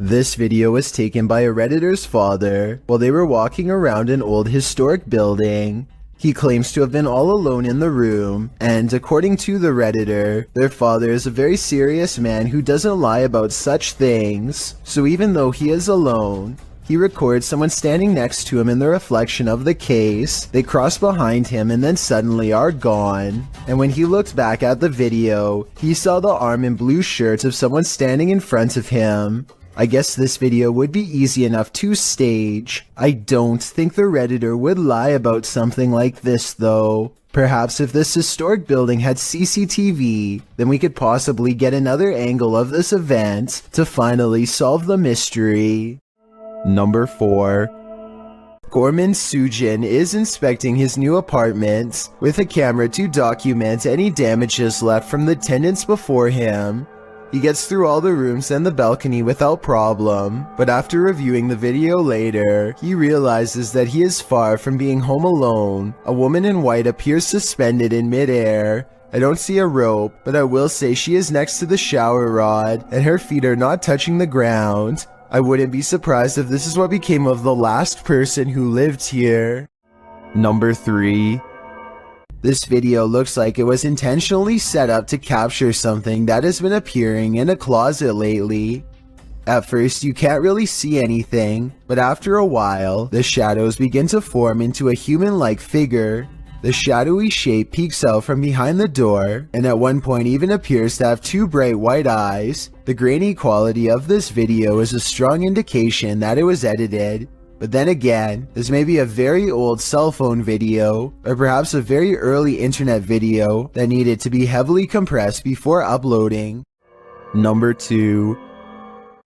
This video was taken by a Redditor's father while they were walking around an old historic building. He claims to have been all alone in the room, and according to the Redditor, their father is a very serious man who doesn't lie about such things. So even though he is alone, he records someone standing next to him in the reflection of the case. They cross behind him and then suddenly are gone. And when he looked back at the video, he saw the arm and blue shirt of someone standing in front of him. I guess this video would be easy enough to stage. I don't think the Redditor would lie about something like this though. Perhaps if this historic building had CCTV, then we could possibly get another angle of this event to finally solve the mystery. Number 4. Gorman Sujin is inspecting his new apartment with a camera to document any damages left from the tenants before him. He gets through all the rooms and the balcony without problem, but after reviewing the video later, he realizes that he is far from being home alone. A woman in white appears suspended in midair. I don't see a rope, but I will say she is next to the shower rod, and her feet are not touching the ground. I wouldn't be surprised if this is what became of the last person who lived here. Number 3. This video looks like it was intentionally set up to capture something that has been appearing in a closet lately. At first you can't really see anything, but after a while, the shadows begin to form into a human-like figure. The shadowy shape peeks out from behind the door, and at one point even appears to have 2 bright white eyes. The grainy quality of this video is a strong indication that it was edited. But then again, this may be a very old cell phone video, or perhaps a very early internet video that needed to be heavily compressed before uploading. Number 2.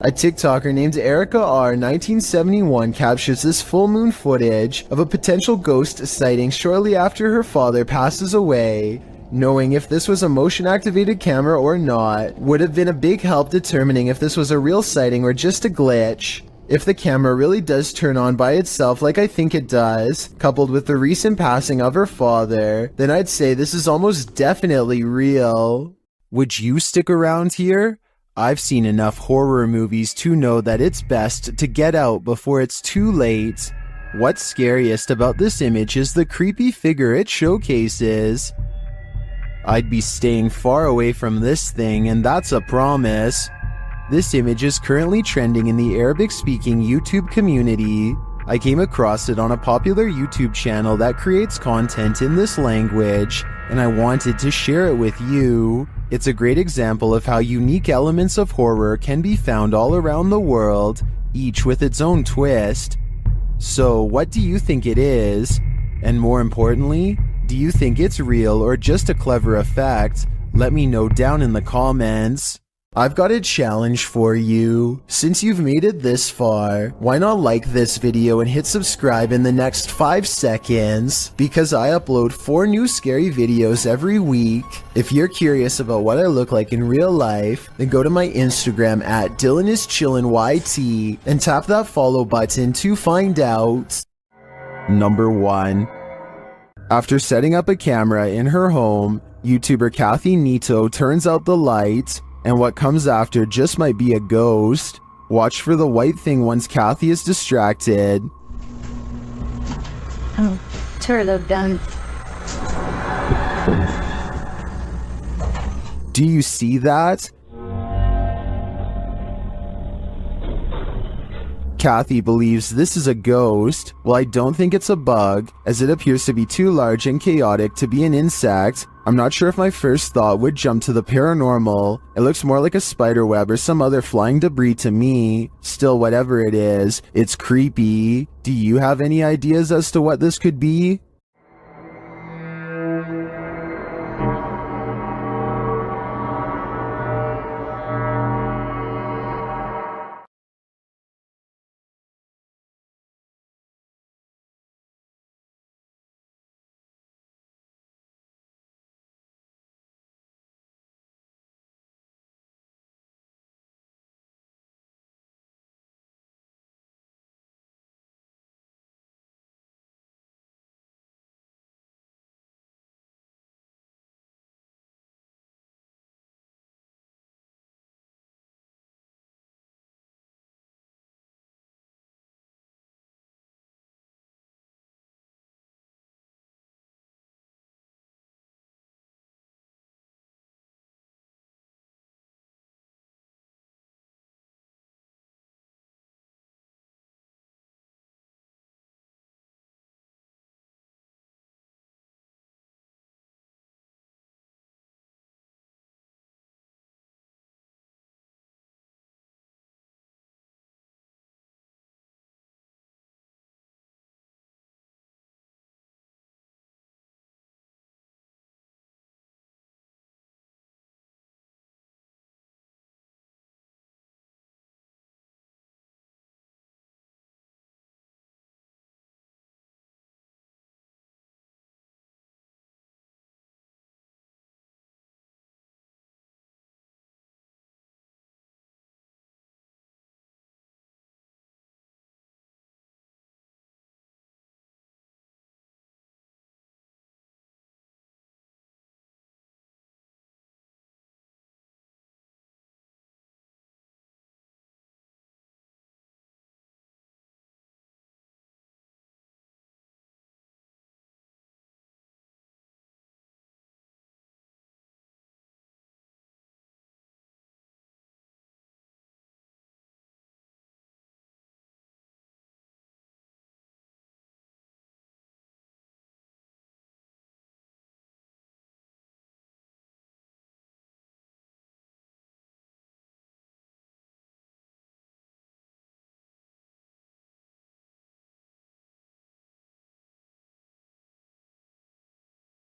A TikToker named Erica R 1971 captures this full moon footage of a potential ghost sighting shortly after her father passes away. Knowing if this was a motion activated camera or not would have been a big help determining if this was a real sighting or just a glitch. If the camera really does turn on by itself like I think it does, coupled with the recent passing of her father, then I'd say this is almost definitely real. Would you stick around here? I've seen enough horror movies to know that it's best to get out before it's too late. What's scariest about this image is the creepy figure it showcases. I'd be staying far away from this thing, and that's a promise. This image is currently trending in the Arabic-speaking YouTube community. I came across it on a popular YouTube channel that creates content in this language, and I wanted to share it with you. It's a great example of how unique elements of horror can be found all around the world, each with its own twist. So, what do you think it is? And more importantly, do you think it's real or just a clever effect? Let me know down in the comments. I've got a challenge for you. Since you've made it this far, why not like this video and hit subscribe in the next 5 seconds? Because I upload 4 new scary videos every week. If you're curious about what I look like in real life, then go to my Instagram at DylanIsChillinYT and tap that follow button to find out. Number 1. After setting up a camera in her home, YouTuber Kathy Nito turns out the light, and what comes after just might be a ghost. Watch for the white thing once Kathy is distracted. Oh, turn them down. Do you see that? Kathy believes this is a ghost. Well, I don't think it's a bug, as it appears to be too large and chaotic to be an insect. I'm not sure if my first thought would jump to the paranormal. It looks more like a spider web or some other flying debris to me. Still, whatever it is, it's creepy. Do you have any ideas as to what this could be?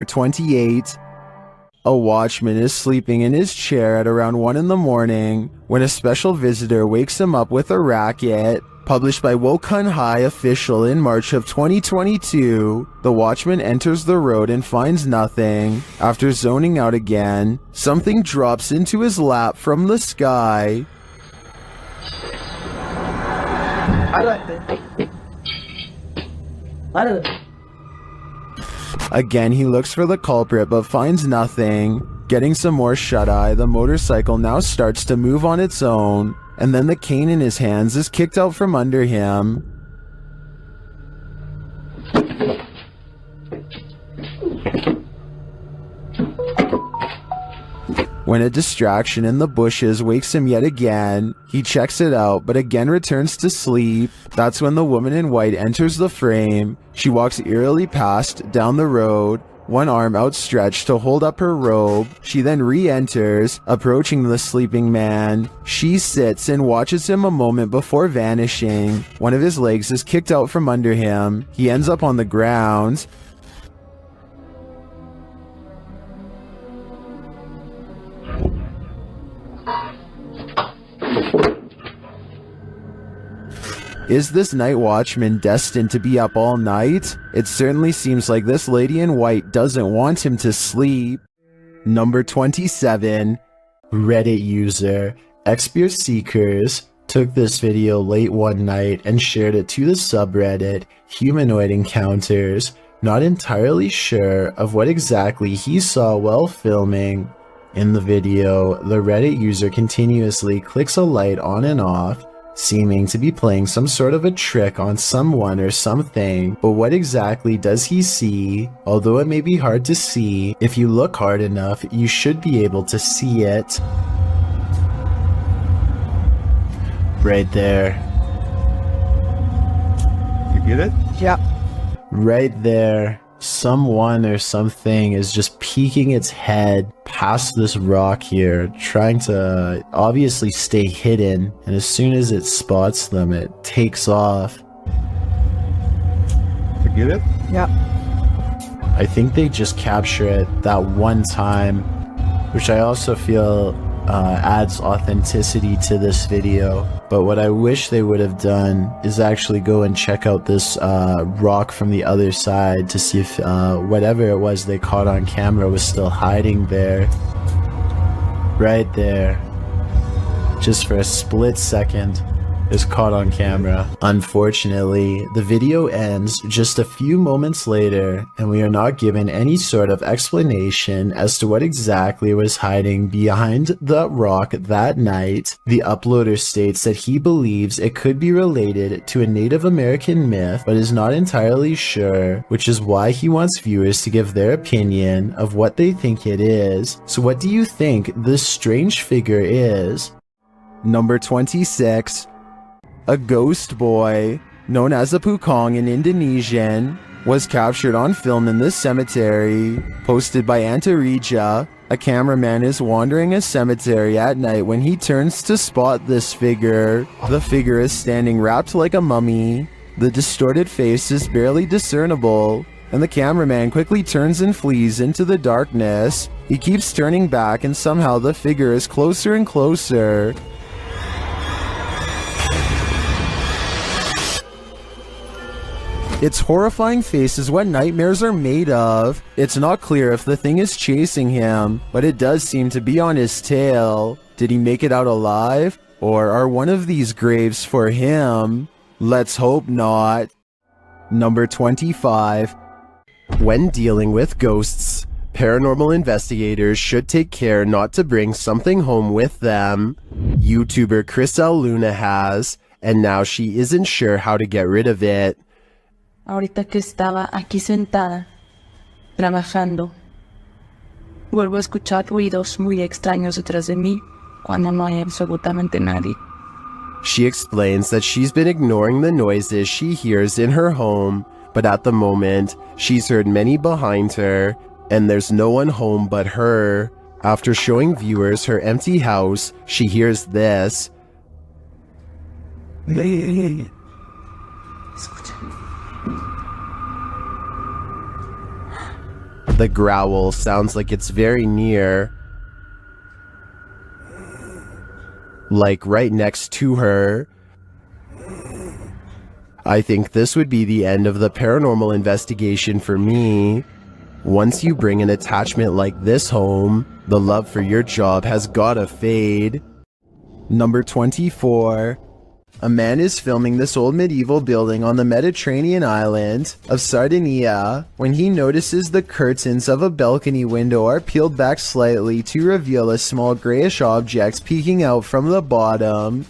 28. A watchman is sleeping in his chair at around 1 in the morning when a special visitor wakes him up with a racket. Published by Wokun High Official in March of 2022, the watchman enters the road and finds nothing. After zoning out again, something drops into his lap from the sky. Again, he looks for the culprit but finds nothing. Getting some more shut-eye, the motorcycle now starts to move on its own, and then the cane in his hands is kicked out from under him. When a distraction in the bushes wakes him yet again, he checks it out but again returns to sleep. That's when the woman in white enters the frame. She walks eerily past down the road, one arm outstretched to hold up her robe. She then re-enters, approaching the sleeping man. She sits and watches him a moment before vanishing. One of his legs is kicked out from under him. He ends up on the ground. Is this night watchman destined to be up all night? It certainly seems like this lady in white doesn't want him to sleep. Number 27. Reddit user Expear Seekers took this video late one night and shared it to the subreddit Humanoid Encounters, not entirely sure of what exactly he saw while filming. In the video, the Reddit user continuously clicks a light on and off, seeming to be playing some sort of a trick on someone or something, but what exactly does he see? Although it may be hard to see, if you look hard enough, you should be able to see it. Right there. You get it? Yeah. Right there. Someone or something is just peeking its head past this rock here, trying to obviously stay hidden, and as soon as it spots them, it takes off. You get it? Yeah. I think they just capture it that one time, which I also feel adds authenticity to this video. But what I wish they would have done is actually go and check out this rock from the other side to see if whatever it was they caught on camera was still hiding there. Right there. Just for a split second. Is caught on camera. Unfortunately, the video ends just a few moments later, and we are not given any sort of explanation as to what exactly was hiding behind the rock that night. The uploader states that he believes it could be related to a Native American myth, but is not entirely sure, which is why he wants viewers to give their opinion of what they think it is. So what do you think this strange figure is? Number 26. A ghost boy, known as a pukong in Indonesian, was captured on film in this cemetery. Posted by Antarija, a cameraman is wandering a cemetery at night when he turns to spot this figure. The figure is standing wrapped like a mummy. The distorted face is barely discernible, and the cameraman quickly turns and flees into the darkness. He keeps turning back, and somehow the figure is closer and closer. Its horrifying face is what nightmares are made of. It's not clear if the thing is chasing him, but it does seem to be on his tail. Did he make it out alive? Or are one of these graves for him? Let's hope not. Number 25. When dealing with ghosts, paranormal investigators should take care not to bring something home with them. YouTuber Chris L. Luna has, and now she isn't sure how to get rid of it. Ahorita que estaba aquí sentada, trabajando, vuelvo a escuchar ruidos muy extraños detrás de mí cuando no hay absolutamente nadie. She explains that she's been ignoring the noises she hears in her home, but at the moment, she's heard many behind her, and there's no one home but her. After showing viewers her empty house, she hears this. Escucha. The growl sounds like it's very near, like right next to her. I think this would be the end of the paranormal investigation for me. Once you bring an attachment like this home, the love for your job has gotta fade. Number 24. A man is filming this old medieval building on the Mediterranean island of Sardinia when he notices the curtains of a balcony window are peeled back slightly to reveal a small grayish object peeking out from the bottom.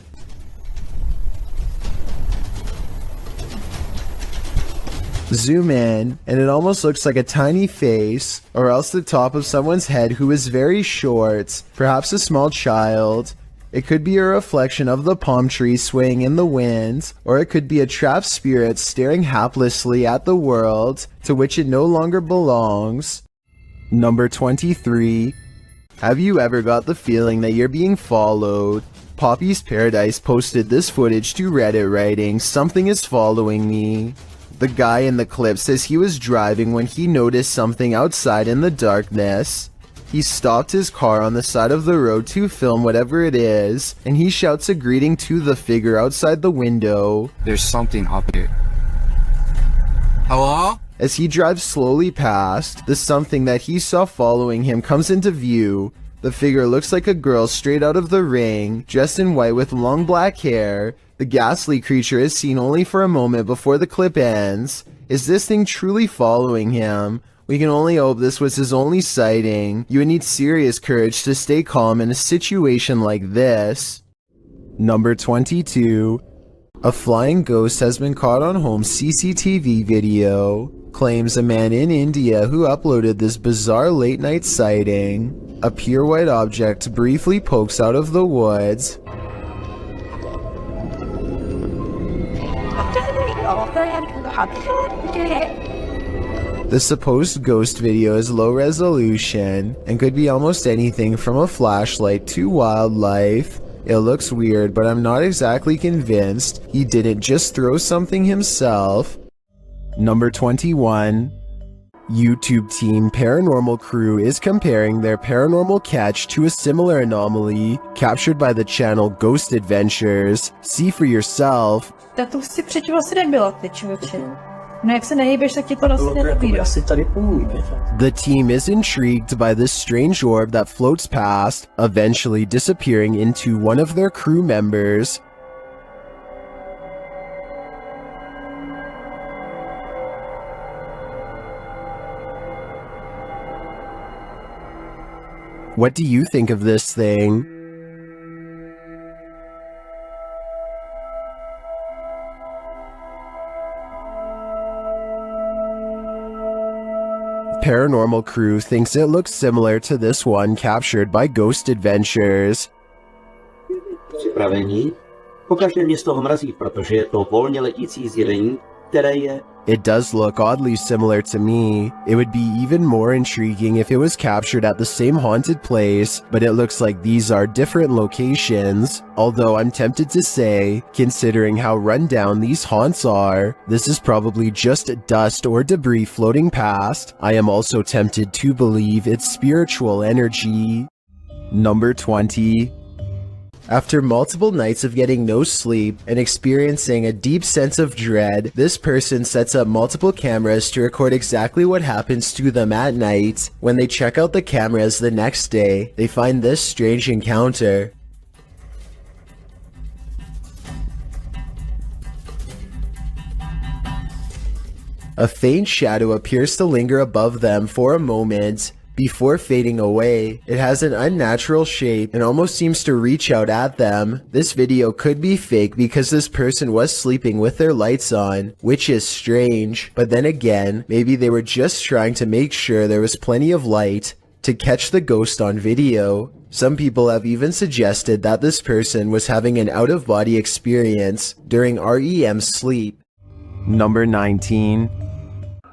Zoom in, and it almost looks like a tiny face, or else the top of someone's head who is very short, perhaps a small child. It could be a reflection of the palm tree swaying in the wind, or it could be a trapped spirit staring haplessly at the world to which it no longer belongs. Number 23. Have you ever got the feeling that you're being followed? Poppy's Paradise posted this footage to Reddit writing, "Something is following me." The guy in the clip says he was driving when he noticed something outside in the darkness. He stopped his car on the side of the road to film whatever it is, and he shouts a greeting to the figure outside the window. There's something up here. Hello? As he drives slowly past, the something that he saw following him comes into view. The figure looks like a girl straight out of The Ring, dressed in white with long black hair. The ghastly creature is seen only for a moment before the clip ends. Is this thing truly following him? We can only hope this was his only sighting. You would need serious courage to stay calm in a situation like this. Number 22. A flying ghost has been caught on home CCTV video. Claims a man in India who uploaded this bizarre late night sighting. A pure white object briefly pokes out of the woods. The supposed ghost video is low resolution and could be almost anything from a flashlight to wildlife. It looks weird, but I'm not exactly convinced he didn't just throw something himself. Number 21. YouTube team Paranormal Crew is comparing their paranormal catch to a similar anomaly captured by the channel Ghost Adventures. See for yourself. Tak to si předtím asi nebyla, ty člověče. No jak se nehýbeš, tak ti to asi nenabídá. The team is intrigued by this strange orb that floats past, eventually disappearing into one of their crew members. What do you think of this thing? Paranormal Crew thinks it looks similar to this one captured by Ghost Adventures. Připravení? Pokaždé mě z toho mrazí, protože je to volně letící zjevení, které je... It does look oddly similar to me. It would be even more intriguing if it was captured at the same haunted place, but it looks like these are different locations. Although I'm tempted to say, considering how run down these haunts are, this is probably just dust or debris floating past. I am also tempted to believe it's spiritual energy. Number 20. After multiple nights of getting no sleep and experiencing a deep sense of dread, this person sets up multiple cameras to record exactly what happens to them at night. When they check out the cameras the next day, they find this strange encounter. A faint shadow appears to linger above them for a moment, before fading away. It has an unnatural shape and almost seems to reach out at them. This video could be fake because this person was sleeping with their lights on, which is strange. But then again, maybe they were just trying to make sure there was plenty of light to catch the ghost on video. Some people have even suggested that this person was having an out-of-body experience during REM sleep. Number 19.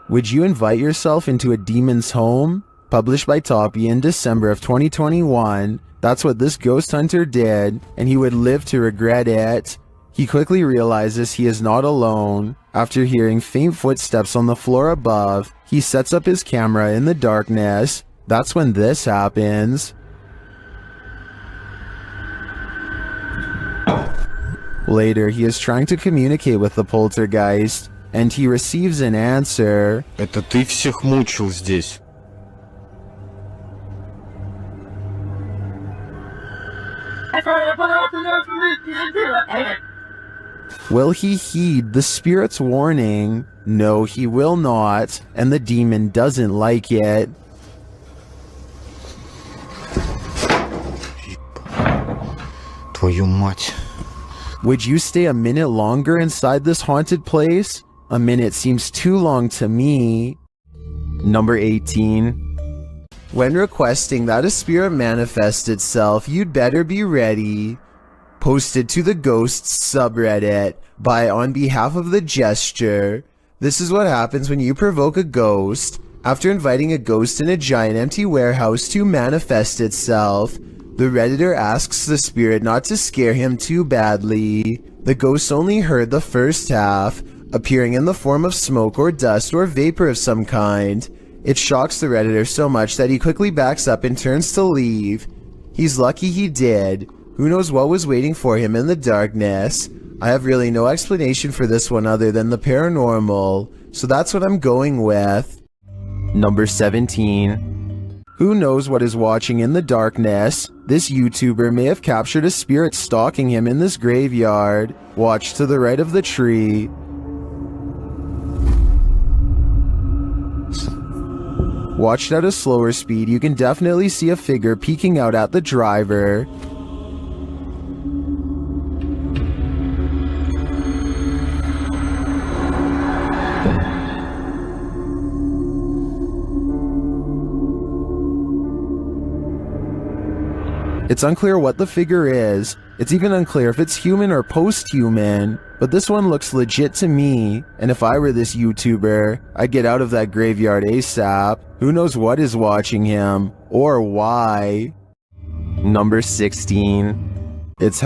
Would you invite yourself into a demon's home? Published by Toppy in December of 2021, that's what this ghost hunter did, and he would live to regret it. He quickly realizes he is not alone. After hearing faint footsteps on the floor above, he sets up his camera in the darkness. That's when this happens. Later, he is trying to communicate with the poltergeist, and he receives an answer. Это ты всех мучил здесь. Will he heed the spirit's warning? No, he will not, and the demon doesn't like it. Твою мать. Would you stay a minute longer inside this haunted place? A minute seems too long to me. Number 18. When requesting that a spirit manifest itself, you'd better be ready. Posted to the Ghosts subreddit by On Behalf of the Gesture. This is what happens when you provoke a ghost. After inviting a ghost in a giant empty warehouse to manifest itself, the Redditor asks the spirit not to scare him too badly. The ghost only heard the first half, appearing in the form of smoke or dust or vapor of some kind. It shocks the Redditor so much that he quickly backs up and turns to leave. He's lucky he did. Who knows what was waiting for him in the darkness? I have really no explanation for this one other than the paranormal, so that's what I'm going with. Number 17. Who knows what is watching in the darkness? This YouTuber may have captured a spirit stalking him in this graveyard. Watch to the right of the tree. Watched at a slower speed, you can definitely see a figure peeking out at the driver. It's unclear what the figure is. It's even unclear if it's human or post-human, but this one looks legit to me, and if I were this YouTuber, I'd get out of that graveyard ASAP. Who knows what is watching him, or why? Number 16. It's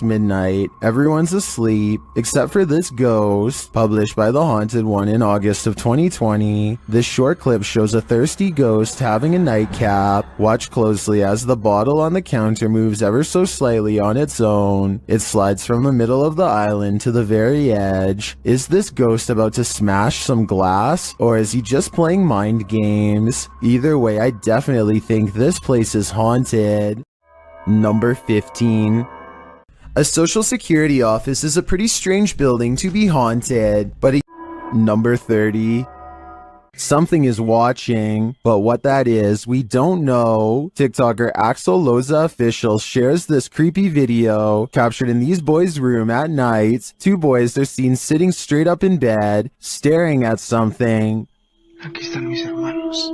midnight, everyone's asleep, except for this ghost, published by The Haunted One in August of 2020. This short clip shows a thirsty ghost having a nightcap. Watch closely as the bottle on the counter moves ever so slightly on its own. It slides from the middle of the island to the very edge. Is this ghost about to smash some glass, or is he just playing mind games? Either way, I definitely think this place is haunted. Number 15. A social security office is a pretty strange building to be haunted, but Number 30. Something is watching, but what that is, we don't know. TikToker Axel Loza Official shares this creepy video captured in these boys' room at night. Two boys are seen sitting straight up in bed, staring at something. Aquí están mis hermanos.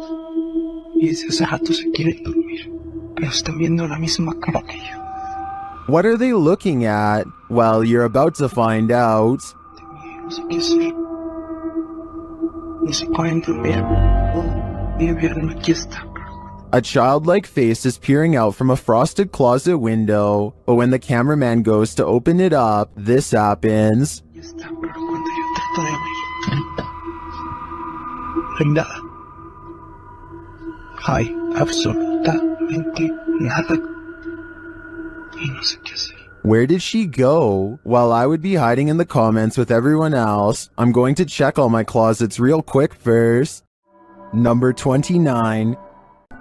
Y desde hace rato se quieren dormir, pero están viendo la misma cara que yo. What are they looking at? Well, you're about to find out. No sé qué hacer. No se pueden dormir. Mi vierno aquí está. A childlike face is peering out from a frosted closet window, but when the cameraman goes to open it up, this happens. Aquí está, pero cuando yo trato de abrir, no hay nada. Hay absolutamente nada. Y no sé qué hacer. Where did she go? While I would be hiding in the comments with everyone else, I'm going to check all my closets real quick first. Number 29.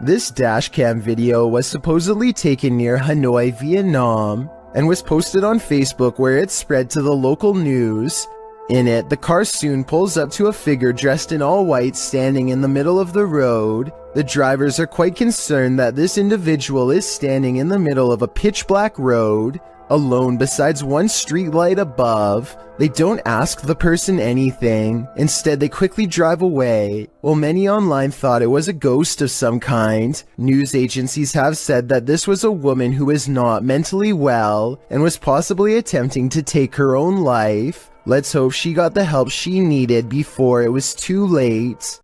This dashcam video was supposedly taken near Hanoi, Vietnam, and was posted on Facebook where it spread to the local news. In it, the car soon pulls up to a figure dressed in all white standing in the middle of the road. The drivers are quite concerned that this individual is standing in the middle of a pitch black road, alone besides one street light above. They don't ask the person anything. Instead, they quickly drive away. While many online thought it was a ghost of some kind, news agencies have said that this was a woman who is not mentally well and was possibly attempting to take her own life. Let's hope she got the help she needed before it was too late.